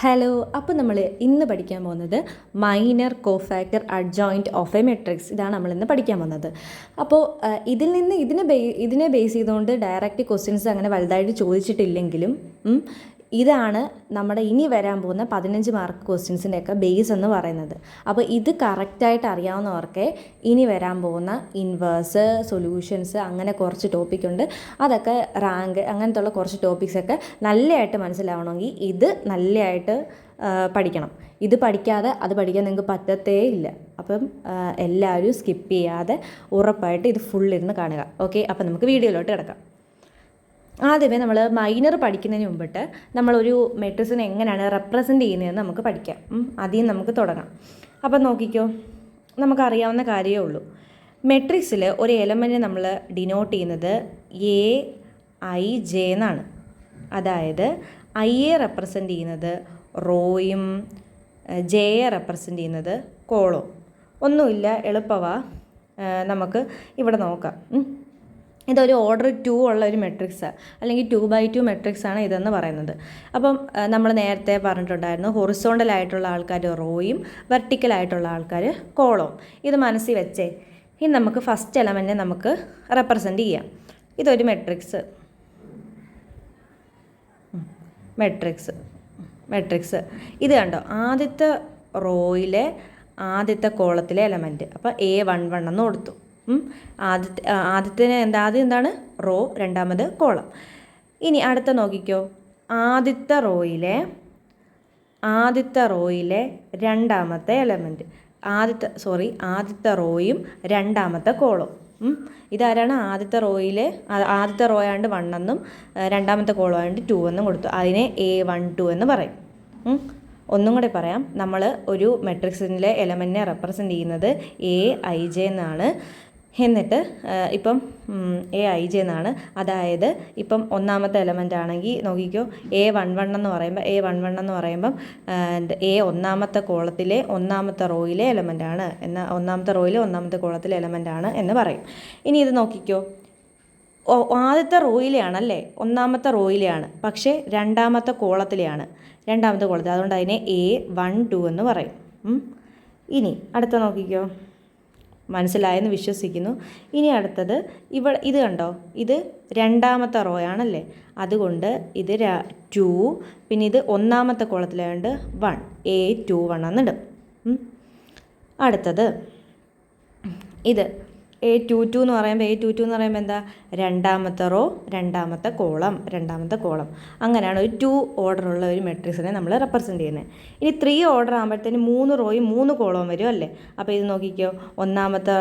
Hello, അപ്പോൾ നമ്മൾ ഇന്ന് പഠിക്കാൻ പോകുന്നത് minor cofactor adjoint of A matrix. ഇതാണ് നമ്മളിന്ന് പഠിക്കാൻ പോകുന്നത്. അപ്പോൾ ഇതിൽ നിന്ന് ഇതിനെ ബേസ് ചെയ്തുകൊണ്ട് ഡയറക്റ്റ് ക്വസ്റ്റ്യൻസ് അങ്ങനെ വലുതായിട്ട് ചോദിച്ചിട്ടില്ലെങ്കിലും ഇതാണ് നമ്മുടെ ഇനി വരാൻ പോകുന്ന 15 മാർക്ക് ക്വസ്റ്റ്യൻസിൻ്റെയൊക്കെ ബേസ് എന്ന് പറയുന്നത്. അപ്പോൾ ഇത് കറക്റ്റായിട്ട് അറിയാവുന്നവർക്ക് ഇനി വരാൻ പോകുന്ന ഇൻവേഴ്സ്, സൊല്യൂഷൻസ്, അങ്ങനെ കുറച്ച് ടോപ്പിക്കുണ്ട്. അതൊക്കെ റാങ്ക് അങ്ങനത്തെ ഉള്ള കുറച്ച് ടോപ്പിക്സൊക്കെ നല്ലതായിട്ട് മനസ്സിലാവണമെങ്കിൽ ഇത് നല്ലതായിട്ട് പഠിക്കണം. ഇത് പഠിക്കാതെ അത് പഠിക്കാൻ നിങ്ങൾക്ക് പറ്റത്തേ ഇല്ല. അപ്പം എല്ലാവരും സ്കിപ്പ് ചെയ്യാതെ ഉറപ്പായിട്ട് ഇത് ഫുള്ളിരുന്ന് കാണുക. ഓക്കെ, അപ്പം നമുക്ക് വീഡിയോയിലോട്ട് കിടക്കാം. ആദ്യമേ നമ്മൾ മൈനർ പഠിക്കുന്നതിന് മുമ്പിട്ട് നമ്മളൊരു മെട്രിക്സിനെ എങ്ങനെയാണ് റെപ്രസെൻ്റ് ചെയ്യുന്നതെന്ന് നമുക്ക് പഠിക്കാം. ആദ്യം നമുക്ക് തുടങ്ങാം. അപ്പം നോക്കിക്കോ, നമുക്കറിയാവുന്ന കാര്യമേ ഉള്ളൂ. മെട്രിക്സിൽ ഒരു എലമെൻറ്റിനെ നമ്മൾ ഡിനോട്ട് ചെയ്യുന്നത് AIJ എന്നാണ്. അതായത് ഐയെ റെപ്രസെൻ്റ് ചെയ്യുന്നത് റോയും ജെയെ റെപ്രസെൻ്റ് ചെയ്യുന്നത് കോളവും. ഒന്നുമില്ല, എളുപ്പമാ. നമുക്ക് ഇവിടെ നോക്കാം. ഇതൊരു ഓർഡർ 2 ഉള്ള ഒരു മെട്രിക്സ്, അല്ലെങ്കിൽ 2x2 മെട്രിക്സാണ് ഇതെന്ന് പറയുന്നത്. അപ്പം നമ്മൾ നേരത്തെ പറഞ്ഞിട്ടുണ്ടായിരുന്നു, ഹൊറിസോണ്ടലായിട്ടുള്ള ആൾക്കാർ റോയും വെർട്ടിക്കലായിട്ടുള്ള ആൾക്കാർ കോളവും. ഇത് മനസ്സിൽ വെച്ചേ. ഇനി നമുക്ക് ഫസ്റ്റ് എലമെൻറ്റിനെ നമുക്ക് റെപ്രസെൻ്റ് ചെയ്യാം. ഇതൊരു മെട്രിക്സ് ഇത് കണ്ടോ, ആദ്യത്തെ റോയിലെ ആദ്യത്തെ കോളത്തിലെ എലമെൻറ്റ്. അപ്പോൾ A11 എന്ന് കൊടുത്തു. ആദ്യം എന്താണ് റോ, രണ്ടാമത് കോളം. ഇനി അടുത്ത നോക്കിക്കോ, ആദ്യത്തെ റോയിലെ രണ്ടാമത്തെ എലമെൻറ്റ്, ആദ്യത്തെ റോയും രണ്ടാമത്തെ കോളവും. ഇതാരാണ്? ആദ്യത്തെ റോ ആയതുകൊണ്ട് 1 എന്നും രണ്ടാമത്തെ കോളം ആയതുകൊണ്ട് 2 എന്നും കൊടുത്തു. അതിനെ A12 എന്ന് പറയും. ഒന്നും കൂടെ പറയാം, നമ്മൾ ഒരു മെട്രിക്സിലെ എലമെൻറ്റിനെ റെപ്രസെൻ്റ് ചെയ്യുന്നത് AIJ എന്നാണ്. എന്നിട്ട് ഇപ്പം AIJ എന്നാണ്. അതായത് ഇപ്പം ഒന്നാമത്തെ എലമെൻ്റ് ആണെങ്കിൽ നോക്കിക്കോ, A11 എന്ന് പറയുമ്പം A ഒന്നാമത്തെ കോളത്തിലെ ഒന്നാമത്തെ റോയിലെ എലമെൻ്റാണ്, എന്നാൽ ഒന്നാമത്തെ റോയിലെ ഒന്നാമത്തെ കോളത്തിലെ എലമെൻ്റാണ് എന്ന് പറയും. ഇനി ഇത് നോക്കിക്കോ, ആദ്യത്തെ റോയിലെയാണല്ലേ, ഒന്നാമത്തെ റോയിലെയാണ്, പക്ഷേ രണ്ടാമത്തെ കോളത്തിൽ, അതുകൊണ്ട് അതിനെ A12 എന്ന് പറയും. ഇനി അടുത്ത നോക്കിക്കോ, മനസ്സിലായെന്ന് വിശ്വസിക്കുന്നു. ഇനി അടുത്തത് ഇത് കണ്ടോ, ഇത് രണ്ടാമത്തെ റോ ആണല്ലേ, അതുകൊണ്ട് ഇത് 2, പിന്നെ ഇത് ഒന്നാമത്തെ കോളത്തിലായതുകൊണ്ട് 1, A21 എന്നിടും. അടുത്തത് ഇത് A22 എന്ന് പറയുമ്പോൾ എന്താ, രണ്ടാമത്തെ റോ രണ്ടാമത്തെ കോളം. അങ്ങനെയാണ് ഒരു 2 ഓർഡറുള്ള ഒരു മെട്രിക്സിനെ നമ്മൾ റെപ്രസെൻ്റ് ചെയ്യുന്നത്. ഇനി 3 ഓർഡർ ആകുമ്പോഴത്തേന് 3 റോയും 3 കോളവും വരും അല്ലേ. അപ്പോൾ ഇത് നോക്കിക്കോ, ഒന്നാമത്തെ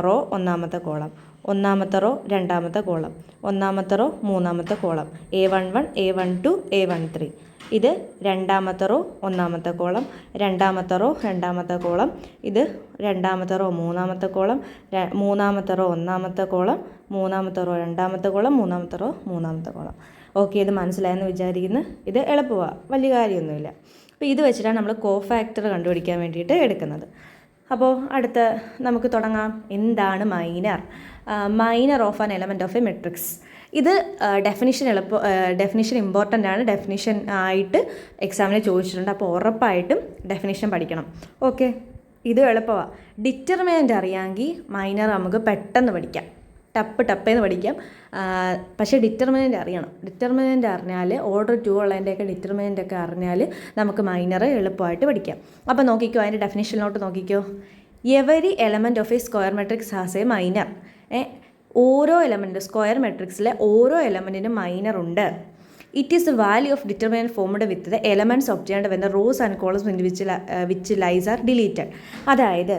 റോ ഒന്നാമത്തെ കോളം, ഒന്നാമത്തെ റോ രണ്ടാമത്തെ കോളം, ഒന്നാമത്തെ റോ മൂന്നാമത്തെ കോളം, A11, A12, A13. ഇത് രണ്ടാമത്തെ റോ ഒന്നാമത്തെ കോളം, രണ്ടാമത്തെ റോ രണ്ടാമത്തെ കോളം, ഇത് രണ്ടാമത്തെ റോ മൂന്നാമത്തെ കോളം, മൂന്നാമത്തെ റോ ഒന്നാമത്തെ കോളം, മൂന്നാമത്തെ റോ രണ്ടാമത്തെ കോളം, മൂന്നാമത്തെ റോ മൂന്നാമത്തെ കോളം. ഓക്കെ, ഇത് മനസ്സിലായെന്ന് വിചാരിക്കുന്നു. ഇത് എളുപ്പമാണ്, വലിയ കാര്യമൊന്നുമില്ല. അപ്പോൾ ഇത് വെച്ചിട്ടാണ് നമ്മൾ കോഫാക്ടർ കണ്ടുപിടിക്കാൻ വേണ്ടിയിട്ട് എടുക്കുന്നത്. അപ്പോൾ അടുത്ത നമുക്ക് തുടങ്ങാം. എന്താണ് minor of an element of A matrix? ഇത് ഡെഫിനിഷൻ ഇമ്പോർട്ടൻ്റ് ആണ്. ഡെഫിനിഷൻ ആയിട്ട് എക്സാമിന് ചോദിച്ചിട്ടുണ്ട്. അപ്പോൾ ഉറപ്പായിട്ടും ഡെഫിനിഷൻ പഠിക്കണം. ഓക്കെ, ഇത് എളുപ്പമാണ്. ഡിറ്റർമിനൻ്റ് അറിയാമെങ്കിൽ മൈനർ നമുക്ക് പെട്ടെന്ന് പഠിക്കാം, ടപ്പേന്ന് പഠിക്കാം. പക്ഷേ ഡിറ്റർമിനൻ്റ് അറിയണം. ഡിറ്റർമിനൻ്റ് അറിഞ്ഞാൽ, ഓർഡർ 2 ഉള്ളതിൻ്റെയൊക്കെ ഡിറ്റർമിനൻ്റൊക്കെ അറിഞ്ഞാൽ നമുക്ക് മൈനർ എളുപ്പമായിട്ട് പഠിക്കാം. അപ്പോൾ നോക്കിക്കോ, അതിൻ്റെ ഡെഫിനിഷനിലോട്ട് നോക്കിക്കോ. Every element of a square matrix has a minor. ഓരോ എലമെൻറ്റ്, സ്ക്വയർ മെട്രിക്സിലെ ഓരോ എലമെൻറ്റിനും മൈനർ ഉണ്ട്. It is the value of determinant formed with the elements obtained when the rows and columns in which lies are deleted. അതായത്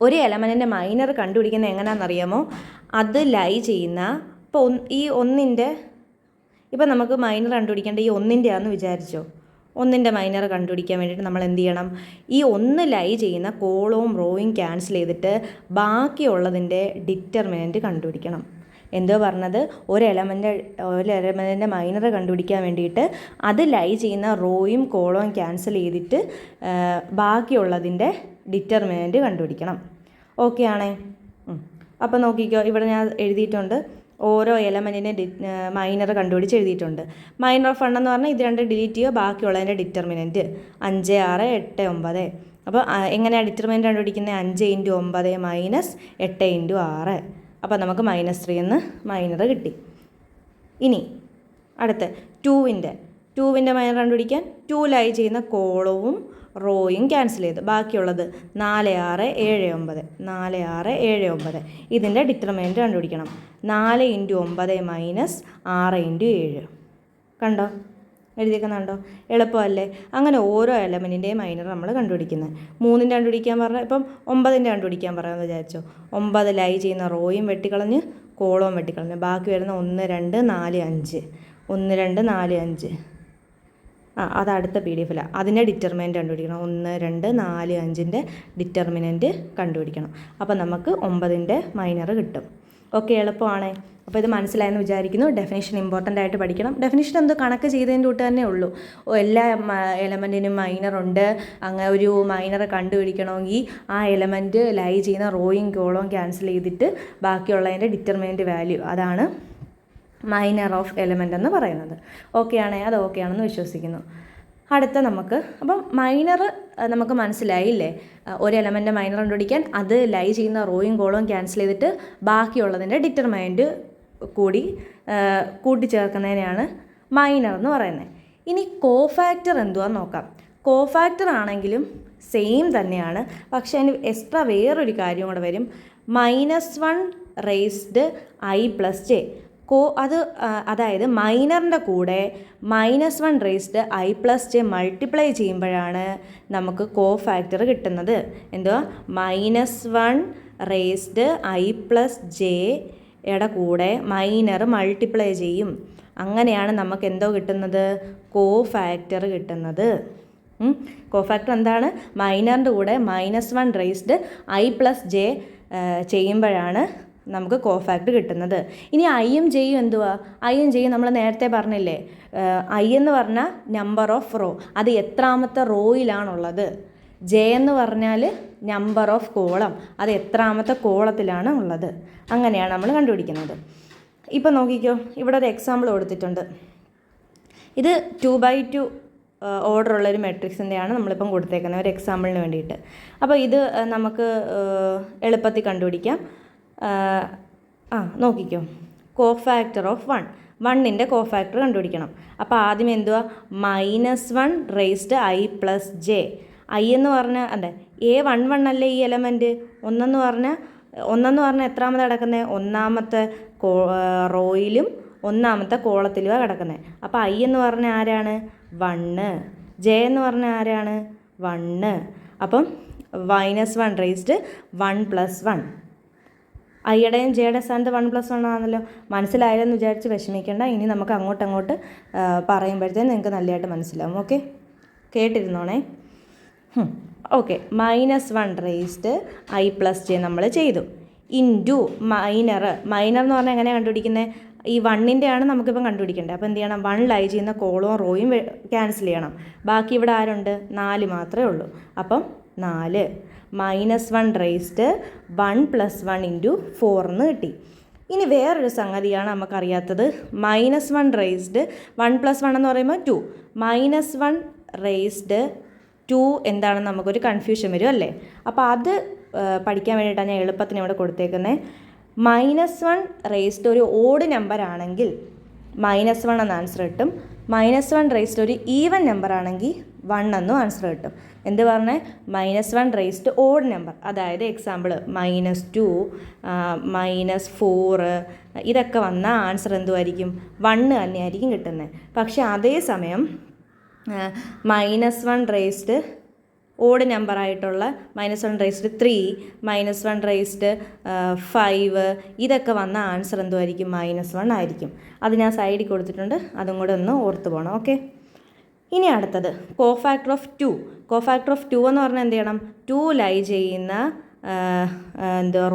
ഒരു എലമെൻറ്റിൻ്റെ minor കണ്ടുപിടിക്കുന്നത് എങ്ങനെയാണെന്നറിയാമോ? അത് ലൈ ചെയ്യുന്ന, ഇപ്പോൾ ഇപ്പം നമുക്ക് മൈനർ കണ്ടുപിടിക്കേണ്ട ഈ 1ൻ്റെ ആണെന്ന് വിചാരിച്ചോ. 1ൻ്റെ മൈനർ കണ്ടുപിടിക്കാൻ വേണ്ടിയിട്ട് നമ്മൾ എന്ത് ചെയ്യണം? ഈ 1 ലൈ ചെയ്യുന്ന കോളവും റോയും ക്യാൻസൽ ചെയ്തിട്ട് ബാക്കിയുള്ളതിൻ്റെ ഡിറ്റർമിനൻറ്റ് കണ്ടുപിടിക്കണം. എന്തോ പറഞ്ഞത്, ഒരു എലമെൻറ്റിൻ്റെ മൈനർ കണ്ടുപിടിക്കാൻ വേണ്ടിയിട്ട് അത് ലൈ ചെയ്യുന്ന റോയും കോളവും ക്യാൻസൽ ചെയ്തിട്ട് ബാക്കിയുള്ളതിൻ്റെ ഡിറ്റർമിനൻറ്റ് കണ്ടുപിടിക്കണം. ഓക്കെ ആണേ? അപ്പോൾ നോക്കിക്കോ, ഇവിടെ ഞാൻ എഴുതിയിട്ടുണ്ട്. ഓരോ എലമെൻറ്റിൻ്റെ മൈനർ കണ്ടുപിടിച്ച് എഴുതിയിട്ടുണ്ട്. മൈനർ ഓഫ് 1 എന്ന് പറഞ്ഞാൽ ഇത് രണ്ട് ഡിലീറ്റ് ചെയ്യുക, ബാക്കിയുള്ളതിൻ്റെ ഡിറ്റർമിനൻറ്റ് 5, 6, 8, 9. അപ്പോൾ എങ്ങനെയാണ് ഡിറ്റർമിനൻറ്റ് കണ്ടുപിടിക്കുന്നത്? 5 × 9 മൈനസ് 8 × 6. അപ്പോൾ നമുക്ക് -3 എന്ന് മൈനർ കിട്ടി. ഇനി അടുത്ത് 2വിൻ്റെ മൈനർ കണ്ടുപിടിക്കാൻ 2 ലൈ ചെയ്യുന്ന കോളവും റോയും ക്യാൻസൽ ചെയ്ത് ബാക്കിയുള്ളത് 4, 6, 7, 9. 4, 6, 7, 9. ഇതിൻ്റെ ഡിറ്റർമിനൻറ്റ് കണ്ടുപിടിക്കണം. 4 × 9 മൈനസ് 6 × 7. കണ്ടോ? എഴുതിയേക്കുന്നുണ്ടോ? എളുപ്പമല്ലേ? അങ്ങനെ ഓരോ എലമെൻറ്റിൻ്റെയും മൈനർ നമ്മൾ കണ്ടുപിടിക്കുന്നത്. 3ൻ്റെ കണ്ടുപിടിക്കാൻ പറഞ്ഞാൽ ഇപ്പം 9ൻ്റെ കണ്ടുപിടിക്കാൻ പറയാമെന്ന് വിചാരിച്ചോ. 9 ലൈ ചെയ്യുന്ന റോയും വെട്ടിക്കളഞ്ഞ് കോളവും വെട്ടിക്കളഞ്ഞ് ബാക്കി വരുന്ന 1, 2, 4, 5. 1, 2, 4, 5. അത് അടുത്ത PDF അതിൻ്റെ ഡിറ്റർമിനൻറ്റ് കണ്ടുപിടിക്കണം. 1, 2, 4, 5ൻ്റെ ഡിറ്റർമിനൻറ്റ് കണ്ടുപിടിക്കണം. അപ്പോൾ നമുക്ക് 9ൻ്റെ മൈനർ കിട്ടും. ഓക്കെ, എളുപ്പമാണ്. അപ്പോൾ ഇത് മനസ്സിലായെന്ന് വിചാരിക്കുന്നു. ഡെഫിനിഷൻ ഇമ്പോർട്ടൻ്റ് ആയിട്ട് പഠിക്കണം. ഡെഫിനിഷൻ എന്തോ കണക്ക് ചെയ്തതിൻ്റെ തൊട്ട് തന്നെ ഉള്ളൂ. എല്ലാ എലമെൻറ്റിനും മൈനറുണ്ട്. അങ്ങനെ ഒരു മൈനറെ കണ്ടുപിടിക്കണമെങ്കിൽ ആ എലമെൻറ്റ് ലൈ ചെയ്യുന്ന റോയും കോളവും ക്യാൻസൽ ചെയ്തിട്ട് ബാക്കിയുള്ളതിൻ്റെ ഡിറ്റർമിനൻറ്റ് വാല്യൂ, അതാണ് മൈനർ ഓഫ് എലമെൻ്റ് എന്ന് പറയുന്നത്. അത് ഓക്കെ ആണെന്ന് വിശ്വസിക്കുന്നു. അടുത്ത നമുക്ക് അപ്പം മൈനർ നമുക്ക് മനസ്സിലായില്ലേ? ഒരു എലമെൻ്റ് മൈനർ കണ്ടുപിടിക്കാൻ അത് ലൈ ചെയ്യുന്ന റോയും കോളവും ക്യാൻസൽ ചെയ്തിട്ട് ബാക്കിയുള്ളതിൻ്റെ ഡിറ്റർമിനൻറ്റ് കൂട്ടിച്ചേർക്കുന്നതിനെയാണ് മൈനർ എന്ന് പറയുന്നത്. ഇനി കോഫാക്ടർ എന്തുവാന്ന് നോക്കാം. കോഫാക്ടർ ആണെങ്കിലും സെയിം തന്നെയാണ്, പക്ഷേ അതിന് എക്സ്ട്രാ വേറൊരു കാര്യം കൂടെ വരും. -1 റേസ്ഡ് i + j. അതായത് മൈനറിൻ്റെ കൂടെ -1 റേസ്ഡ് i + j മൾട്ടിപ്ലൈ ചെയ്യുമ്പോഴാണ് നമുക്ക് കോഫാക്ടർ കിട്ടുന്നത്. എന്തുവാ? -1 റേസ്ഡ് i + jയുടെ കൂടെ മൈനർ മൾട്ടിപ്ലൈ ചെയ്യും. അങ്ങനെയാണ് നമുക്ക് എന്തോ കിട്ടുന്നത്? കോഫാക്ടർ കിട്ടുന്നത്. കോഫാക്ടർ എന്താണ്? മൈനറിൻ്റെ കൂടെ -1 റേസ്ഡ് i + j ചെയ്യുമ്പോഴാണ് നമുക്ക് കോഫാക്ടർ കിട്ടുന്നത്. ഇനി ഐയും ജെയും എന്തുവാ? ഐയും ജെയും നമ്മൾ നേരത്തെ പറഞ്ഞില്ലേ, ഐ എന്ന് പറഞ്ഞാൽ നമ്പർ ഓഫ് റോ, അത് എത്രാമത്തെ റോയിലാണുള്ളത്. ജെ എന്ന് പറഞ്ഞാൽ നമ്പർ ഓഫ് കോളം, അത് എത്രാമത്തെ കോളത്തിലാണ് ഉള്ളത്. അങ്ങനെയാണ് നമ്മൾ കണ്ടുപിടിക്കുന്നത്. ഇപ്പം നോക്കിക്കോ, ഇവിടെ ഒരു എക്സാമ്പിൾ കൊടുത്തിട്ടുണ്ട്. ഇത് 2x2 ഓർഡർ ഉള്ളൊരു മെട്രിക്സിൻ്റെയാണ് നമ്മളിപ്പം കൊടുത്തേക്കുന്നത് ഒരു എക്സാമ്പിളിന് വേണ്ടിയിട്ട്. അപ്പോൾ ഇത് നമുക്ക് എളുപ്പത്തിൽ കണ്ടുപിടിക്കാം. നോക്കിക്കോ, കോഫാക്ടർ ഓഫ് 1ൻ്റെ കോഫാക്ടർ കണ്ടുപിടിക്കണം. അപ്പോൾ ആദ്യം എന്തുവാ? -1 റേസ്ഡ് i + j. i എന്ന് പറഞ്ഞാൽ അതെ A11 അല്ലേ ഈ എലമെൻറ്റ്. ഒന്നെന്ന് പറഞ്ഞാൽ എത്രാമത്തെ കിടക്കുന്നത്? ഒന്നാമത്തെ റോയിലും ഒന്നാമത്തെ കോളത്തിലുമാണ് കിടക്കുന്നത്. അപ്പോൾ i എന്ന് പറഞ്ഞാൽ ആരാണ്? 1. j എന്ന് പറഞ്ഞാൽ ആരാണ്? 1. അപ്പം -1 റേസ്ഡ് 1 + 1. ഐയുടെയും ജെയുടെ സ്ഥാനത്ത് 1 + 1 ആണല്ലോ. മനസ്സിലായാലെന്ന് വിചാരിച്ച് വിഷമിക്കേണ്ട. ഇനി നമുക്ക് അങ്ങോട്ടങ്ങോട്ട് പറയുമ്പോഴത്തേന് നിങ്ങൾക്ക് നല്ലതായിട്ട് മനസ്സിലാവും. ഓക്കെ, കേട്ടിരുന്നോണേ. ഓക്കെ, -1 റേസ്ഡ് i + j നമ്മൾ ചെയ്തു. ഇൻറ്റു മൈനർ എന്ന് പറഞ്ഞാൽ എങ്ങനെയാണ് കണ്ടുപിടിക്കുന്നത്? ഈ 1ൻ്റെ ആണ് നമുക്കിപ്പം കണ്ടുപിടിക്കേണ്ടത്. അപ്പോൾ എന്ത് ചെയ്യണം? 1 ലൈ ചെയ്യുന്ന കോളവും റോയും ക്യാൻസൽ ചെയ്യണം. ബാക്കി ഇവിടെ ആരുണ്ട്? 4 മാത്രമേ ഉള്ളൂ. അപ്പം 4 -1 റേസ്ഡ് 1 + 1 × 4 എന്ന് കിട്ടി. ഇനി വേറൊരു സംഗതിയാണ് നമുക്കറിയാത്തത്. -1 റേസ്ഡ് 1 + 1 എന്ന് പറയുമ്പോൾ 2. -1 റേസ്ഡ് 2 എന്താണെന്ന് നമുക്കൊരു കൺഫ്യൂഷൻ വരും അല്ലേ? അപ്പോൾ അത് പഠിക്കാൻ വേണ്ടിയിട്ടാണ് ഞാൻ എളുപ്പത്തിന് ഇവിടെ കൊടുത്തേക്കുന്നത്. -1 റേസ്ഡ് ഒരു ഓഡ് നമ്പർ ആണെങ്കിൽ -1 എന്ന് ആൻസർ കിട്ടും. -1 റേസ്ഡ് ഒരു ഈവൻ നമ്പർ ആണെങ്കിൽ 1 എന്നും ആൻസർ കിട്ടും. എന്ത് പറഞ്ഞേ? -1 റേസ്ഡ് ഓഡ് നമ്പർ, അതായത് എക്സാമ്പിൾ -2, -4 ഇതൊക്കെ വന്നാൽ ആൻസർ എന്തുമായിരിക്കും? 1 തന്നെയായിരിക്കും കിട്ടുന്നത്. പക്ഷേ അതേസമയം -1 റേസ്ഡ് ഓഡ് നമ്പർ ആയിട്ടുള്ള -1 റേസ്ഡ് 3, -1 റേസ്ഡ് 5 ഇതൊക്കെ വന്ന ആൻസർ എന്തുമായിരിക്കും? -1 ആയിരിക്കും. അത് ഞാൻ സൈഡിൽ കൊടുത്തിട്ടുണ്ട്, അതും കൂടെ ഒന്ന് ഓർത്ത് പോകണം. ഓക്കെ, ഇനി അടുത്തത് കോഫാക്ടർ ഓഫ് 2. കോഫാക്ടർ ഓഫ് 2 എന്ന് പറഞ്ഞാൽ എന്ത് ചെയ്യണം? 2 ലൈ ചെയ്യുന്ന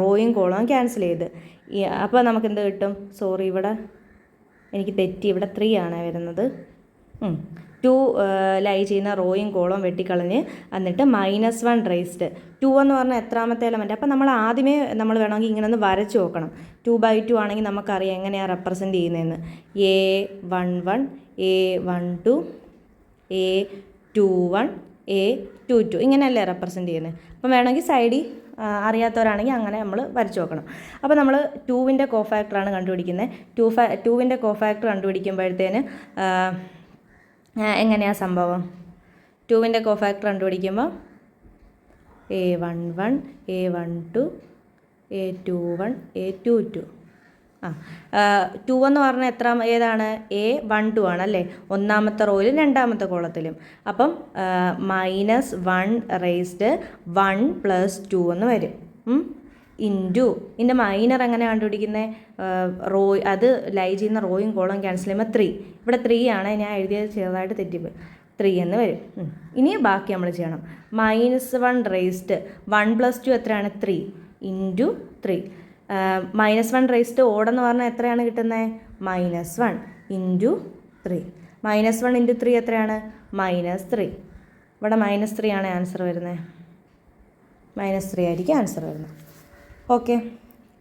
റോയും കോളവും ക്യാൻസൽ ചെയ്ത്. അപ്പോൾ നമുക്ക് എന്ത് കിട്ടും? സോറി, ഇവിടെ എനിക്ക് തെറ്റി, ഇവിടെ 3 ആണ് വരുന്നത്. 2 ലൈ ചെയ്യുന്ന റോയും കോളവും വെട്ടിക്കളഞ്ഞ് എന്നിട്ട് -1 റേസ്ഡ് 2 എന്ന് പറഞ്ഞാൽ എത്രാമത്തെ എലമെൻറ്റ്. അപ്പോൾ നമ്മൾ ആദ്യമേ നമ്മൾ വേണമെങ്കിൽ ഇങ്ങനെ ഒന്ന് വരച്ച് നോക്കണം. 2/2 ആണെങ്കിൽ നമുക്കറിയാം എങ്ങനെയാണ് റെപ്രസെൻറ്റ് ചെയ്യുന്നതെന്ന്. A11 A12 A21 A22 ഇങ്ങനെയല്ലേ റെപ്രസെൻറ്റ് ചെയ്യുന്നത്. അപ്പം വേണമെങ്കിൽ സൈഡിൽ അറിയാത്തവരാണെങ്കിൽ അങ്ങനെ നമ്മൾ വരച്ച് നോക്കണം. അപ്പോൾ നമ്മൾ 2വിൻ്റെ കോഫാക്ടറാണ് കണ്ടുപിടിക്കുന്നത്. 2വിൻ്റെ കോഫാക്ടർ കണ്ടുപിടിക്കുമ്പോഴത്തേന് എങ്ങനെയാണ് സംഭവം? 2വിൻ്റെ cofactor കണ്ടുപിടിക്കുമ്പോൾ A11 A12 A21 A22 2 എന്ന് പറഞ്ഞാൽ ഏതാണ്? A12 ആണല്ലേ, ഒന്നാമത്തെ റോയിലും രണ്ടാമത്തെ കോളത്തിലും. അപ്പം -1 റേസ്ഡ് 1 + 2 എന്ന് വരും. ഇൻറ്റു ഇതിൻ്റെ മൈനർ എങ്ങനെ കണ്ടുപിടിക്കുന്നത്? റോ അത് ലൈ ചെയ്യുന്ന റോയും കോളവും ക്യാൻസൽ ചെയ്യുമ്പോൾ 3. ഇവിടെ 3 ആണ്, ഞാൻ എഴുതിയത് ചെറുതായിട്ട് തെറ്റിപ്പോയി. 3 എന്ന് വരും. ഇനി ബാക്കി നമ്മൾ ചെയ്യണം. -1 റേസ്ഡ് 1 + 2 എത്രയാണ്? 3 ഇൻറ്റു 3. -1 റേസ്ഡ് ഓടെന്ന് പറഞ്ഞാൽ എത്രയാണ് കിട്ടുന്നത്? -1 ഇൻറ്റു 3. -1 ഇൻറ്റു 3 എത്രയാണ്? -3. ഇവിടെ -3 ആണ് ആൻസർ വരുന്നത്. -3 ആയിരിക്കും ആൻസർ വരുന്നത്. ഓക്കെ.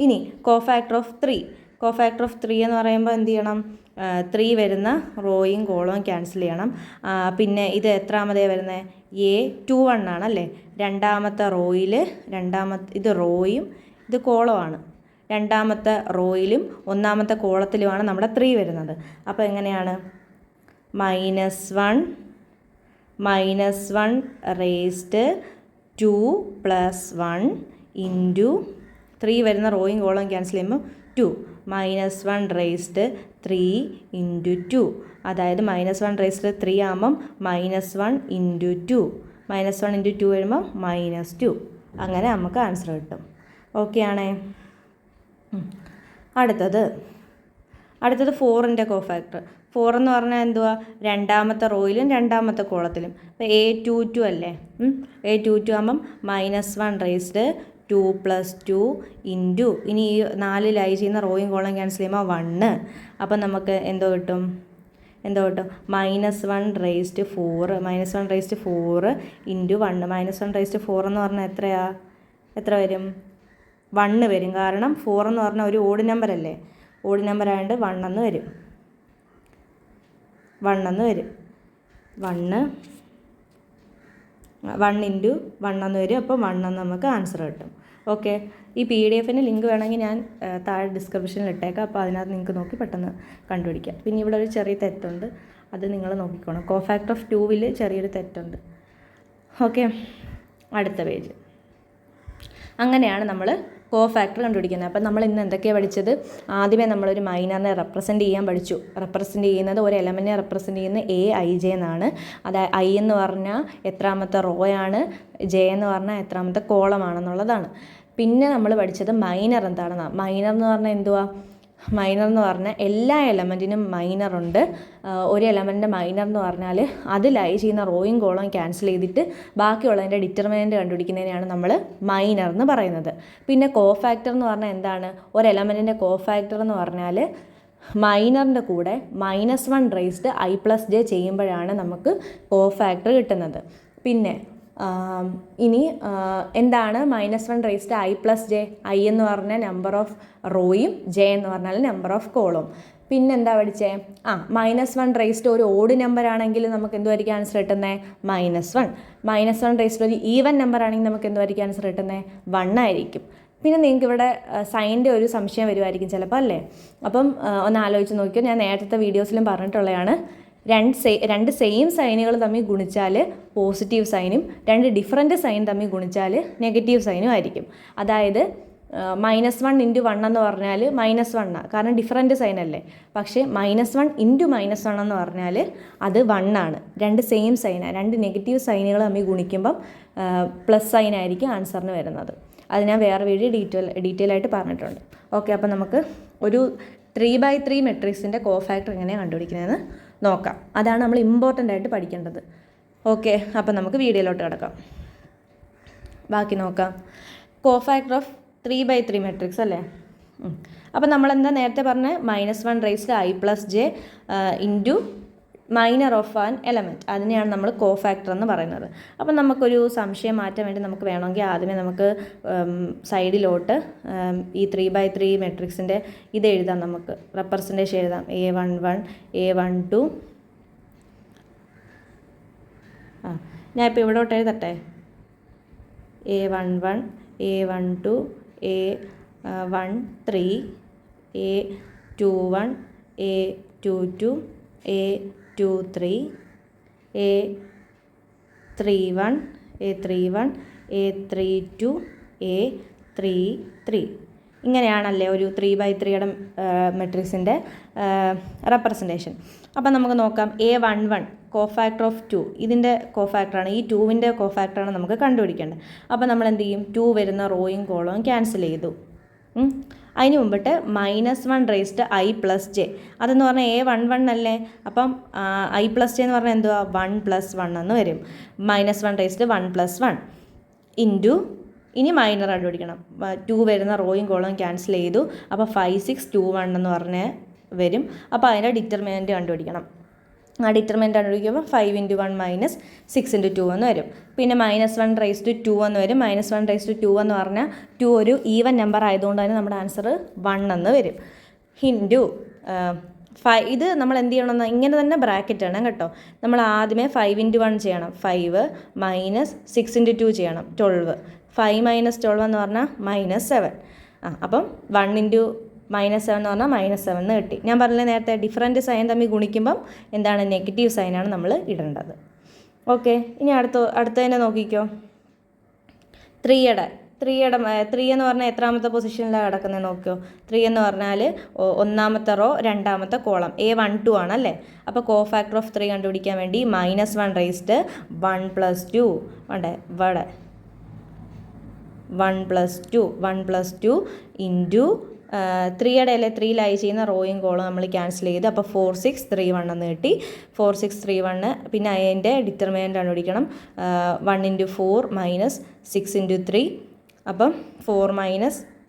ഇനി കോഫാക്ടർ ഓഫ് 3. കോഫാക്ടർ ഓഫ് 3 എന്ന് പറയുമ്പോൾ എന്ത് ചെയ്യണം? 3 വരുന്ന റോയും കോളവും ക്യാൻസൽ ചെയ്യണം. പിന്നെ ഇത് എത്രാമതേ വരുന്നത്? A21 ആണല്ലേ. രണ്ടാമത്തെ റോയിൽ ഇത് റോയും ഇത് കോളമാണ്. രണ്ടാമത്തെ റോയിലും ഒന്നാമത്തെ കോളത്തിലുമാണ് നമ്മുടെ 3 വരുന്നത്. അപ്പോൾ എങ്ങനെയാണ്? -1 റേസ്ഡ് 2 + 1 ഇൻറ്റു 3 വരുന്ന റോയും കോളവും ക്യാൻസൽ ചെയ്യുമ്പോൾ 2 -1 റേസ്ഡ് 3 ഇൻറ്റു 2. അതായത് -1 റേസ്ഡ് 3 ആകുമ്പം -1 ഇൻറ്റു 2. -1 ഇൻറ്റു 2 വരുമ്പോൾ -2. അങ്ങനെ നമുക്ക് ആൻസർ കിട്ടും. ഓക്കെ ആണേ. അടുത്തത് 4ൻ്റെ കോഫാക്ടർ. 4 എന്ന് പറഞ്ഞാൽ എന്തുവാ? രണ്ടാമത്തെ റോയിലും രണ്ടാമത്തെ കോളത്തിലും. അപ്പോൾ A22 അല്ലേ. A22 ആകുമ്പം -1 റേസ്ഡ് 2 + 2 ഇൻറ്റു ഇനി ഈ 4 ലൈ ചെയ്യുന്ന റോയും കോളം ക്യാൻസൽ ചെയ്യുമ്പോൾ 1. അപ്പം നമുക്ക് എന്തോ കിട്ടും? -1 റേസ്ഡ് 4 ഇൻറ്റു 1. -1 റേസ്ഡ് 4 എന്ന് പറഞ്ഞാൽ എത്ര വരും? 1 വരും. കാരണം 4 എന്ന് പറഞ്ഞാൽ ഒരു ഓഡ് നമ്പർ അല്ലേ. ഓഡ് നമ്പർ ആയതുകൊണ്ട് 1 എന്ന് വരും. 1 ഇൻറ്റു 1 എന്ന് വരും. അപ്പോൾ 1 എന്ന് നമുക്ക് ആൻസർ കിട്ടും. ഓക്കെ. ഈ PDF-ൻ്റെ ലിങ്ക് വേണമെങ്കിൽ ഞാൻ താഴെ ഡിസ്ക്രിപ്ഷനിൽ ഇട്ടേക്കാം. അപ്പോൾ അതിനകത്ത് നിങ്ങൾക്ക് നോക്കി പെട്ടെന്ന് കണ്ടുപിടിക്കാം. പിന്നെ ഇവിടെ ഒരു ചെറിയ തെറ്റുണ്ട്, അത് നിങ്ങൾ നോക്കിക്കോണം. കോഫാക്ടർ ഓഫ് 2വിൽ ചെറിയൊരു തെറ്റുണ്ട്. ഓക്കെ. അടുത്ത പേജ്. അങ്ങനെയാണ് നമ്മൾ കോഫാക്ടർ കണ്ടുപിടിക്കുന്നത്. അപ്പം നമ്മൾ ഇന്ന് എന്തൊക്കെയാണ് പഠിച്ചത്? ആദ്യമേ നമ്മളൊരു മൈനറിനെ റെപ്രസെൻറ്റ് ചെയ്യാൻ പഠിച്ചു. റെപ്രസെൻറ്റ് ചെയ്യുന്നത് ഒരു എലമെൻറ്റിനെ റെപ്രസെൻറ്റ് ചെയ്യുന്നത് AIJ എന്നാണ്. അതായത് I എന്ന് പറഞ്ഞാൽ എത്രാമത്തെ റോയാണ്, J എന്ന് പറഞ്ഞാൽ എത്രാമത്തെ കോളമാണെന്നുള്ളതാണ്. പിന്നെ നമ്മൾ പഠിച്ചത് മൈനർ എന്താണെന്നാണ്. മൈനർ എന്ന് പറഞ്ഞാൽ എന്തുവാ? മൈനർ എന്ന് പറഞ്ഞാൽ എല്ലാ എലമെൻറ്റിനും മൈനറുണ്ട്. ഒരു എലമെൻറ്റിൻ്റെ മൈനർ എന്ന് പറഞ്ഞാൽ അത് ലൈ ചെയ്യുന്ന റോയും കോളവും ക്യാൻസൽ ചെയ്തിട്ട് ബാക്കിയുള്ളതിൻ്റെ ഡിറ്റർമിനൻറ്റ് കണ്ടുപിടിക്കുന്നതിനെയാണ് നമ്മൾ മൈനർ എന്ന് പറയുന്നത്. പിന്നെ കോഫാക്ടർ എന്ന് പറഞ്ഞാൽ എന്താണ്? ഒരു എലമെൻറ്റിൻ്റെ കോഫാക്ടർ എന്ന് പറഞ്ഞാൽ മൈനറിൻ്റെ കൂടെ -1 റേസ്ഡ് I + J ചെയ്യുമ്പോഴാണ് നമുക്ക് കോഫാക്ടർ കിട്ടുന്നത്. പിന്നെ ഇനി എന്താണ് -1 റേസ്ഡ് I + J? I എന്ന് പറഞ്ഞാൽ നമ്പർ ഓഫ് റോയും J എന്ന് പറഞ്ഞാൽ നമ്പർ ഓഫ് കോളും. പിന്നെന്താ പഠിച്ചേ? -1 റേസ്ഡ് ഒരു ഓഡ് നമ്പർ ആണെങ്കിൽ നമുക്ക് എന്തുമായിരിക്കും ആൻസർ കിട്ടുന്നത്? -1. -1 റേസ്ഡ് ഒരു ഈവൻ നമ്പർ ആണെങ്കിൽ നമുക്ക് എന്തുമായിരിക്കും ആൻസർ കിട്ടുന്നത്? 1 ആയിരിക്കും. പിന്നെ നിങ്ങൾക്ക് ഇവിടെ സൈൻ്റെ ഒരു സംശയം വരുമായിരിക്കും ചിലപ്പോൾ അല്ലേ. അപ്പം ഒന്ന് ആലോചിച്ച് നോക്കിയോ. ഞാൻ നേരത്തെ വീഡിയോസിലും പറഞ്ഞിട്ടുള്ളതാണ്. രണ്ട് സെയിം സൈനുകൾ തമ്മിൽ ഗുണിച്ചാൽ പോസിറ്റീവ് സൈനും 2 ഡിഫറൻറ്റ് സൈൻ തമ്മിൽ ഗുണിച്ചാൽ നെഗറ്റീവ് സൈനും ആയിരിക്കും. അതായത് -1 ഇൻറ്റു 1 എന്ന് പറഞ്ഞാൽ -1 കാരണം ഡിഫറൻറ്റ് സൈൻ അല്ലേ. പക്ഷേ -1 ഇൻറ്റു -1 എന്ന് പറഞ്ഞാൽ അത് 1 ആണ്. 2 സെയിം സൈനാണ്. 2 നെഗറ്റീവ് സൈനുകൾ തമ്മിൽ ഗുണിക്കുമ്പം പ്ലസ് സൈൻ ആയിരിക്കും ആൻസറിന് വരുന്നത്. അത് ഞാൻ വേറെ വീഡിയോ ഡീറ്റെയിൽ ആയിട്ട് പറഞ്ഞിട്ടുണ്ട്. ഓക്കെ. അപ്പോൾ നമുക്ക് ഒരു 3/3 മെട്രിക്സിൻ്റെ കോഫാക്ടർ എങ്ങനെയാണ് കണ്ടുപിടിക്കുന്നതെന്ന് നോക്കാം. അതാണ് നമ്മൾ ഇമ്പോർട്ടൻ്റ് ആയിട്ട് പഠിക്കേണ്ടത്. ഓക്കെ. അപ്പോൾ നമുക്ക് വീഡിയോയിലോട്ട് കിടക്കാം. ബാക്കി നോക്കാം. കോഫാക്ടർ ഓഫ് 3/3 മെട്രിക്സ് അല്ലേ. അപ്പോൾ നമ്മളെന്താ നേരത്തെ പറഞ്ഞ -1 raised I + J into minor of an element, അതിനെയാണ് നമ്മൾ കോഫാക്ടർ എന്ന് പറയുന്നത്. അപ്പം നമുക്കൊരു സംശയം മാറ്റാൻ വേണ്ടി നമുക്ക് വേണമെങ്കിൽ ആദ്യമേ നമുക്ക് സൈഡിലോട്ട് ഈ 3x3 മെട്രിക്സിൻ്റെ ഇത് എഴുതാം, നമുക്ക് റെപ്രസെൻറ്റേഷൻ എഴുതാം. A11 A12 ഞാൻ ഇപ്പോൾ ഇവിടോട്ട് എഴുതട്ടെ. A11 A12 A13 A21 A22 A23 A31 A31 A32 A33. ഇങ്ങനെയാണല്ലേ ഒരു 3x3യുടെ മെട്രിക്സിൻ്റെ റെപ്രസെൻറ്റേഷൻ. അപ്പം നമുക്ക് നോക്കാം. A11 കോഫാക്ടർ ഓഫ് 2, ഇതിൻ്റെ കോഫാക്ടറാണ്, ഈ 2വിൻ്റെ കോഫാക്ടറാണ് നമുക്ക് കണ്ടുപിടിക്കേണ്ടത്. അപ്പം നമ്മൾ എന്ത് ചെയ്യും? 2 വരുന്ന റോയും കോളവും ക്യാൻസൽ ചെയ്തു. അതിന് മുമ്പിട്ട് -1 അതെന്ന് പറഞ്ഞാൽ A11 അല്ലേ. അപ്പം I+J എന്ന് പറഞ്ഞാൽ എന്തുവാ? 1+1 എന്ന് വരും. -1 ഇൻറ്റു, ഇനി മൈനർ കണ്ടുപിടിക്കണം. 2 വരുന്ന റോയും കോളവും ക്യാൻസൽ ചെയ്തു. അപ്പോൾ 5 6 2 1 എന്ന് പറഞ്ഞ് വരും. അപ്പോൾ അതിൻ്റെ ഡിറ്റർമിനൻറ്റ് കണ്ടുപിടിക്കണം. ആ ഡിറ്റർമിനൻറ്റ് കണ്ടുപിടിക്കുമ്പോൾ 5 × 1 -6 × 2 എന്ന് വരും. പിന്നെ -1 എന്ന് വരും. -1 എന്ന് പറഞ്ഞാൽ 2 ഒരു ഈവൻ നമ്പർ ആയതുകൊണ്ട് തന്നെ നമ്മുടെ ആൻസർ 1 എന്ന് വരും. ഇൻറ്റു 5, ഇത് നമ്മൾ എന്ത് ചെയ്യണമെന്ന് ഇങ്ങനെ തന്നെ ബ്രാക്കറ്റ് ആണ് കേട്ടോ. നമ്മൾ ആദ്യമേ 5 × 1 ചെയ്യണം, 5 -6 × 2 ചെയ്യണം, 12. 5 - 12 എന്ന് പറഞ്ഞാൽ -7. അപ്പം 1 × -7 എന്ന് പറഞ്ഞാൽ -7 എന്ന് കിട്ടി. ഞാൻ പറഞ്ഞില്ലേ നേരത്തെ, ഡിഫറൻറ്റ് സൈൻ തമ്മിൽ ഗുണിക്കുമ്പം എന്താണ്? നെഗറ്റീവ് സൈനാണ് നമ്മൾ ഇടേണ്ടത്. ഓക്കെ, ഇനി അടുത്തതിനെ നോക്കിക്കോ. 3 എന്ന് പറഞ്ഞാൽ എത്രാമത്തെ പൊസിഷനിലാണ് കിടക്കുന്നത് നോക്കിയോ. 3 എന്ന് പറഞ്ഞാൽ ഒന്നാമത്തെ റോ രണ്ടാമത്തെ കോളം, A12 ആണല്ലേ. അപ്പോൾ കോഫാക്ടർ ഓഫ് 3 കണ്ടുപിടിക്കാൻ വേണ്ടി -1 + 2 വേണ്ടേ, ഇവിടെ 1 + 2 ഇൻറ്റു 3യുടെ 3 ചെയ്യുന്ന റോയും കോളും നമ്മൾ ക്യാൻസൽ ചെയ്ത്. അപ്പോൾ 4 6 3 1 എന്ന് കിട്ടി. 4 6 3 1. പിന്നെ അതിൻ്റെ ഡിറ്റർമിനൻറ്റ് കണ്ടുപിടിക്കണം. 1 × 4 -6 × 3. അപ്പം 4 -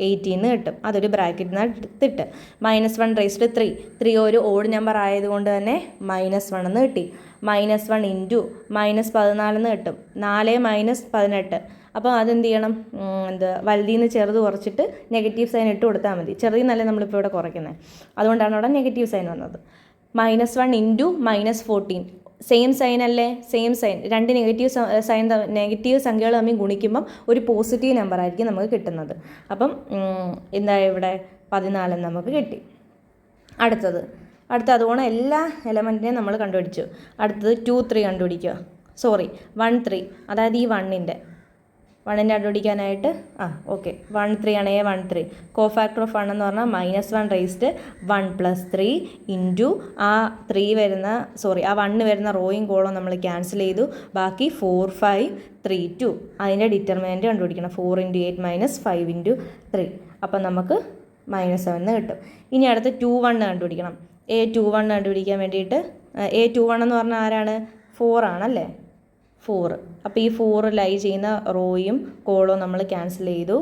18 കിട്ടും. അതൊരു ബ്രാക്കറ്റിനകത്തിട്ട് -1 × 3 ഒരു ഓഡ് നമ്പർ ആയതുകൊണ്ട് തന്നെ -1 എന്ന് കിട്ടി. -1 ഇൻറ്റു -14 എന്ന് കിട്ടും. 4 - 18. അപ്പോൾ അതെന്ത് ചെയ്യണം? വലുതിൽ നിന്ന് ചെറുത് കുറച്ചിട്ട് നെഗറ്റീവ് സൈൻ ഇട്ട് കൊടുത്താൽ മതി. ചെറുതിൽ നിന്നല്ലേ നമ്മളിപ്പോൾ ഇവിടെ കുറയ്ക്കുന്നത്, അതുകൊണ്ടാണ് അവിടെ നെഗറ്റീവ് സൈൻ വന്നത്. -1 ഇൻറ്റു -14 സെയിം സൈൻ അല്ലേ, സെയിം സൈൻ. രണ്ട് നെഗറ്റീവ് സംഖ്യകൾ തമ്മിൽ ഗുണിക്കുമ്പം ഒരു പോസിറ്റീവ് നമ്പർ ആയിരിക്കും നമുക്ക് കിട്ടുന്നത്. അപ്പം എന്താ ഇവിടെ 14 നമുക്ക് കിട്ടി. അടുത്തത് അതുകൊണ്ട് എല്ലാ എലമെൻറ്റിനെയും നമ്മൾ കണ്ടുപിടിച്ചു. അടുത്തത് 2 3 കണ്ടുപിടിക്കുക. 1 3, അതായത് ഈ 1ൻ്റെ കണ്ടുപിടിക്കാനായിട്ട് ഓക്കെ 1 3 ആണ്. A13 കോഫാക്ടർ ഓഫ് 1 എന്ന് പറഞ്ഞാൽ -1 + 3 ഇൻറ്റു ആ 3 വരുന്ന ആ 1 വരുന്ന റോയും കോളും നമ്മൾ ക്യാൻസൽ ചെയ്തു. ബാക്കി 4 5 3 2. അതിൻ്റെ ഡിറ്റർമിനൻറ്റ് കണ്ടുപിടിക്കണം. 4 × 8 -5 × 3. അപ്പം നമുക്ക് -7 കിട്ടും. ഇനി അടുത്ത് 2 1 കണ്ടുപിടിക്കണം. A21 കണ്ടുപിടിക്കാൻ വേണ്ടിയിട്ട് A21 എന്ന് പറഞ്ഞാൽ ആരാണ്? 4 ആണല്ലേ, 4. അപ്പോൾ ഈ 4 ചെയ്യുന്ന റോയും കോളും നമ്മൾ ക്യാൻസൽ ചെയ്തു.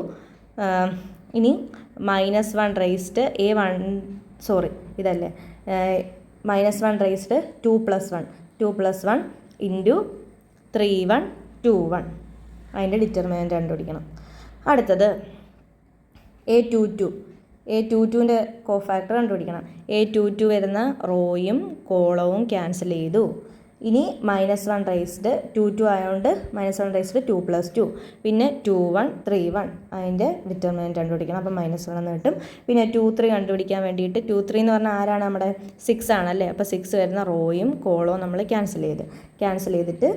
ഇനി -1 ഇതല്ലേ, -1 2 + 1 ഇൻറ്റു 3 1 2 1. അതിൻ്റെ ഡിറ്റർമിനൻറ്റ് കണ്ടുപിടിക്കണം. അടുത്തത് A22ൻ്റെ കോഫാക്ടർ കണ്ടുപിടിക്കണം. A22 വരുന്ന റോയും കോളവും ക്യാൻസൽ ചെയ്തു. ഇനി -1 2 2 ആയതുകൊണ്ട് -1 2 + 2. പിന്നെ 2 1 3 1. അതിൻ്റെ ഡിറ്റർമിനൻറ്റ് കണ്ടുപിടിക്കണം. അപ്പം -1 എന്ന് കിട്ടും. പിന്നെ 2 3 കണ്ടുപിടിക്കാൻ വേണ്ടിയിട്ട് 2 3 എന്ന് പറഞ്ഞാൽ ആരാണ്? നമ്മുടെ 6 ആണല്ലേ. അപ്പോൾ 6 വരുന്ന റോയും കോളവും നമ്മൾ ക്യാൻസൽ ചെയ്തിട്ട്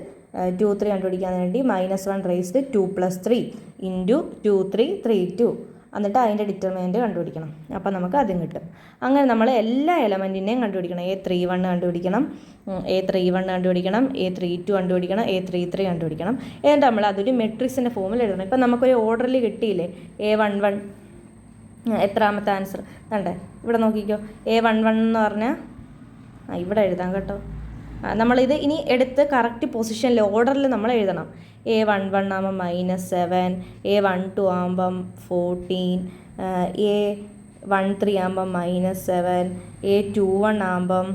2 3 കണ്ടുപിടിക്കാൻ വേണ്ടി -1 2 + 3 ഇൻറ്റു 2 3 3 2. എന്നിട്ട് അതിൻ്റെ ഡിറ്റർമിനൻറ്റ് കണ്ടുപിടിക്കണം. അപ്പോൾ നമുക്ക് അതും കിട്ടും. അങ്ങനെ നമ്മൾ എല്ലാ എലമെൻറ്റിനെയും കണ്ടുപിടിക്കണം. A31 കണ്ടുപിടിക്കണം, A31 കണ്ടുപിടിക്കണം, A32 കണ്ടുപിടിക്കണം, A33 കണ്ടുപിടിക്കണം. എന്നിട്ട് നമ്മൾ അതൊരു മെട്രിക്സിൻ്റെ ഫോമിൽ എഴുതണം. ഇപ്പം നമുക്കൊരു ഓർഡറിൽ കിട്ടിയില്ലേ A11 എത്രാമത്തെ ആൻസർ കണ്ടേ, ഇവിടെ നോക്കിക്കോ. A11 എന്ന് പറഞ്ഞാൽ ഇവിടെ എഴുതാം കേട്ടോ. നമ്മളിത് ഇനി എടുത്ത് കറക്റ്റ് പൊസിഷനിൽ ഓർഡറിൽ നമ്മൾ എഴുതണം. A11 ആകുമ്പം -7, A12 ആകുമ്പം 14, A13 ആകുമ്പം -7, A21 ആകുമ്പം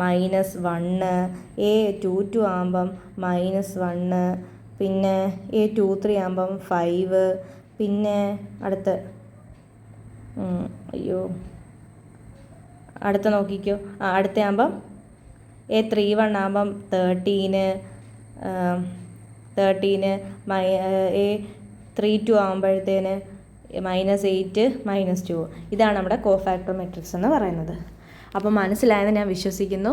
-1, A22 ആകുമ്പം -1, പിന്നെ A23 ആകുമ്പം 5, പിന്നെ അടുത്ത നോക്കിക്കോ, അടുത്തയാകുമ്പം A31 ആകുമ്പം 13, A32 ആകുമ്പോഴത്തേന് -8, -2. ഇതാണ് നമ്മുടെ കോഫാക്ടർ മെട്രിക്സ് എന്ന് പറയുന്നത്. അപ്പോൾ മനസ്സിലായെന്ന് ഞാൻ വിശ്വസിക്കുന്നു,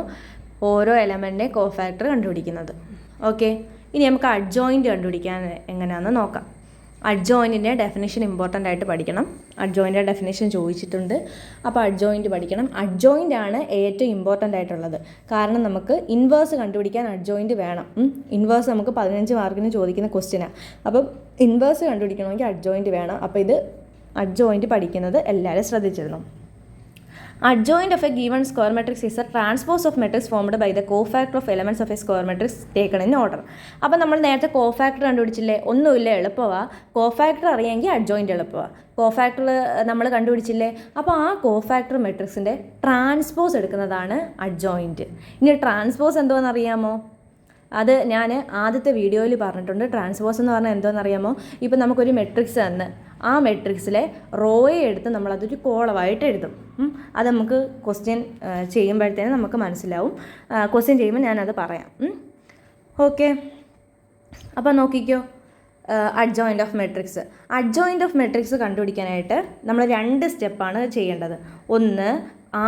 ഓരോ എലമെൻറ്റിൻ്റെ കോഫാക്ടർ കണ്ടുപിടിക്കുന്നത്. ഓക്കെ, ഇനി നമുക്ക് അഡ്ജോയിൻറ്റ് കണ്ടുപിടിക്കാൻ എങ്ങനെയാണെന്ന് നോക്കാം. അഡ്ജോയിൻറ്റിൻ്റെ ഡെഫിനിഷൻ ഇമ്പോർട്ടൻ്റ് ആയിട്ട് പഠിക്കണം. അഡ്ജോയിൻ്റെ ഡെഫിനിഷൻ ചോദിച്ചിട്ടുണ്ട്, അപ്പോൾ അഡ്ജോയിൻറ്റ് പഠിക്കണം. അഡ്ജോയിൻ്റ് ആണ് ഏറ്റവും ഇമ്പോർട്ടൻ്റ് ആയിട്ടുള്ളത്. കാരണം നമുക്ക് ഇൻവേഴ്സ് കണ്ടുപിടിക്കാൻ അഡ്ജോയിൻറ്റ് വേണം. ഇൻവേഴ്സ് നമുക്ക് 15 മാർക്കിന് ചോദിക്കുന്ന ക്വസ്റ്റ്യനാണ്. അപ്പം ഇൻവേഴ്സ് കണ്ടുപിടിക്കണമെങ്കിൽ അഡ്ജോയിൻറ്റ് വേണം. അപ്പോൾ ഇത് അഡ്ജോയിൻറ്റ് പഠിക്കുന്നത് എല്ലാവരും ശ്രദ്ധിച്ചിരുന്നു. Adjoint of a given square matrix is a transpose of matrix formed by the cofactor of elements of a square matrix taken in order. അപ്പോൾ നമ്മൾ നേരത്തെ കോഫാക്ടർ കണ്ടുപിടിച്ചില്ലേ, ഒന്നുമില്ല, എളുപ്പമാണ്. കോഫാക്ടർ അറിയാമെങ്കിൽ അഡ്ജോയിൻ്റ് എളുപ്പമാണ്. കോഫാക്ടർ നമ്മൾ കണ്ടുപിടിച്ചില്ലേ, അപ്പോൾ ആ കോഫാക്ടർ മെട്രിക്സിൻ്റെ ട്രാൻസ്പോസ് എടുക്കുന്നതാണ് അഡ്ജോയിൻറ്റ്. ഇനി ട്രാൻസ്പോസ് എന്തോന്ന് അറിയാമോ? അത് ഞാൻ ആദ്യത്തെ വീഡിയോയിൽ പറഞ്ഞിട്ടുണ്ട്. ട്രാൻസ്പോസ് എന്ന് പറഞ്ഞാൽ എന്തോന്നറിയാമോ? ഇപ്പോൾ നമുക്കൊരു മെട്രിക്സ് തന്ന് ആ മെട്രിക്സിലെ റോയെ എടുത്ത് നമ്മളതൊരു കോളമായിട്ട് എഴുതും. അത് നമുക്ക് ക്വസ്റ്റ്യൻ ചെയ്യുമ്പോഴത്തേനും നമുക്ക് മനസ്സിലാവും. ക്വസ്റ്റ്യൻ ചെയ്യുമ്പോൾ ഞാനത് പറയാം. ഓക്കെ, അപ്പോൾ നോക്കിക്കോ, adjoint of matrix. Adjoint of matrix കണ്ടുപിടിക്കാനായിട്ട് നമ്മൾ 2 സ്റ്റെപ്പാണ് ചെയ്യേണ്ടത്. ഒന്ന്,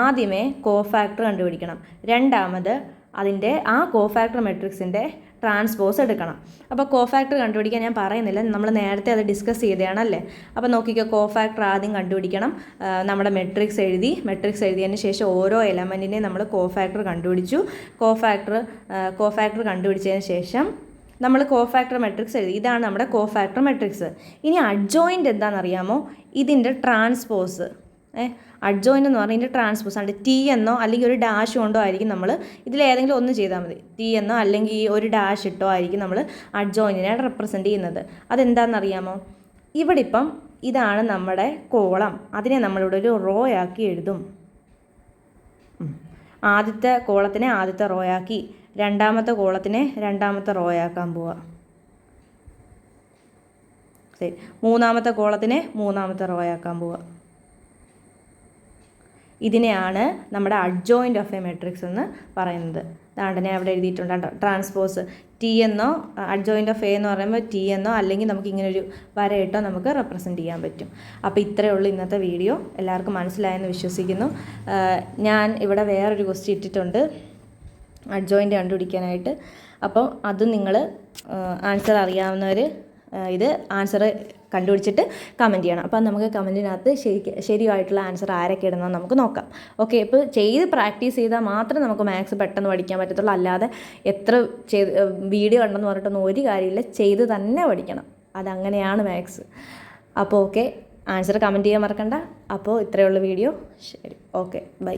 ആദ്യമേ കോഫാക്ടർ കണ്ടുപിടിക്കണം. രണ്ടാമത് അതിൻ്റെ ആ കോഫാക്ടർ മെട്രിക്സിൻ്റെ ട്രാൻസ്പോസ് എടുക്കണം. അപ്പോൾ കോഫാക്ടർ കണ്ടുപിടിക്കാൻ ഞാൻ പറയുന്നില്ല, നമ്മൾ നേരത്തെ അത് ഡിസ്കസ് ചെയ്തതാണല്ലേ. അപ്പോൾ നോക്കിക്കോ, കോഫാക്ടർ ആദ്യം കണ്ടുപിടിക്കണം. നമ്മുടെ മെട്രിക്സ് എഴുതിയതിന് ശേഷം ഓരോ എലമെൻറ്റിനെയും നമ്മൾ കോഫാക്ടർ കണ്ടുപിടിച്ചു. കോഫാക്ടർ കണ്ടുപിടിച്ചതിന് ശേഷം നമ്മൾ കോഫാക്ടർ മെട്രിക്സ് എഴുതി. ഇതാണ് നമ്മുടെ കോഫാക്ടർ മെട്രിക്സ്. ഇനി അഡ്ജോയിൻ്റ് എന്താണെന്നറിയാമോ? ഇതിൻ്റെ ട്രാൻസ്പോസ്. അഡ്ജോയിൻ്റ് എന്ന് പറഞ്ഞാൽ ഇതിൻ്റെ ട്രാൻസ്പോസ് ആണ്. ടി എന്നോ അല്ലെങ്കിൽ ഒരു ഡാഷ് കൊണ്ടോ ആയിരിക്കും നമ്മൾ ഇതിലേതെങ്കിലും ഒന്ന് ചെയ്താൽ മതി. ടി എന്നോ അല്ലെങ്കിൽ ഒരു ഡാഷ് ഇട്ടോ ആയിരിക്കും നമ്മൾ അഡ്ജോയിൻറ്റിനെ റെപ്രസെൻറ്റ് ചെയ്യുന്നത്. അതെന്താണെന്നറിയാമോ? ഇവിടെ ഇപ്പം ഇതാണ് നമ്മുടെ കോളം, അതിനെ നമ്മളിവിടെ ഒരു റോ ആക്കി എഴുതും. ആദ്യത്തെ കോളത്തിനെ ആദ്യത്തെ റോ ആക്കി, രണ്ടാമത്തെ കോളത്തിനെ രണ്ടാമത്തെ റോ ആക്കാൻ പോവാം. ശരി, മൂന്നാമത്തെ കോളത്തിനെ മൂന്നാമത്തെ റോ ആക്കാൻ പോവാം. ഇതിനെയാണ് നമ്മുടെ അഡ്ജോയിൻ്റ് ഓഫ് എ മെട്രിക്സ് എന്ന് പറയുന്നത്. അതാണ് ഞാൻ അവിടെ എഴുതിയിട്ടുണ്ട്, ട്രാൻസ്പോസ്. ടി എന്നോ അഡ്ജോയിൻ്റ് ഓഫ് എ എന്ന് പറയുമ്പോൾ ടി എന്നോ അല്ലെങ്കിൽ നമുക്ക് ഇങ്ങനൊരു വരയിട്ടോ നമുക്ക് റെപ്രസെൻറ്റ് ചെയ്യാൻ പറ്റും. അപ്പോൾ ഇത്രയേ ഉള്ളൂ ഇന്നത്തെ വീഡിയോ. എല്ലാവർക്കും മനസ്സിലായെന്ന് വിശ്വസിക്കുന്നു. ഞാൻ ഇവിടെ വേറൊരു ക്വസ്റ്റ്യൻ ഇട്ടിട്ടുണ്ട് അഡ്ജോയിൻ്റ് കണ്ടുപിടിക്കാനായിട്ട്. അപ്പോൾ അത് നിങ്ങൾ ആൻസർ അറിയാവുന്നവർ ഇത് ആൻസർ കണ്ടുപിടിച്ചിട്ട് കമൻറ്റ് ചെയ്യണം. അപ്പം നമുക്ക് കമൻറ്റിനകത്ത് ശരിയായിട്ടുള്ള ആൻസർ ആരൊക്കെ ഇടുന്നത് നമുക്ക് നോക്കാം. ഓക്കെ, ഇപ്പോൾ ചെയ്ത് പ്രാക്ടീസ് ചെയ്താൽ മാത്രമേ നമുക്ക് മാത്സ് പെട്ടെന്ന് പഠിക്കാൻ പറ്റത്തുള്ളൂ. അല്ലാതെ എത്ര വീഡിയോ കണ്ടെന്ന് പറഞ്ഞിട്ടൊന്നും ഒരു കാര്യമില്ല, ചെയ്ത് തന്നെ പഠിക്കണം. അതങ്ങനെയാണ് മാത്സ്. അപ്പോൾ ഓക്കെ, ആൻസർ കമൻറ്റ് ചെയ്യാൻ മറക്കണ്ട. അപ്പോൾ ഇത്രയുള്ള വീഡിയോ. ശരി, ഓക്കെ, ബൈ.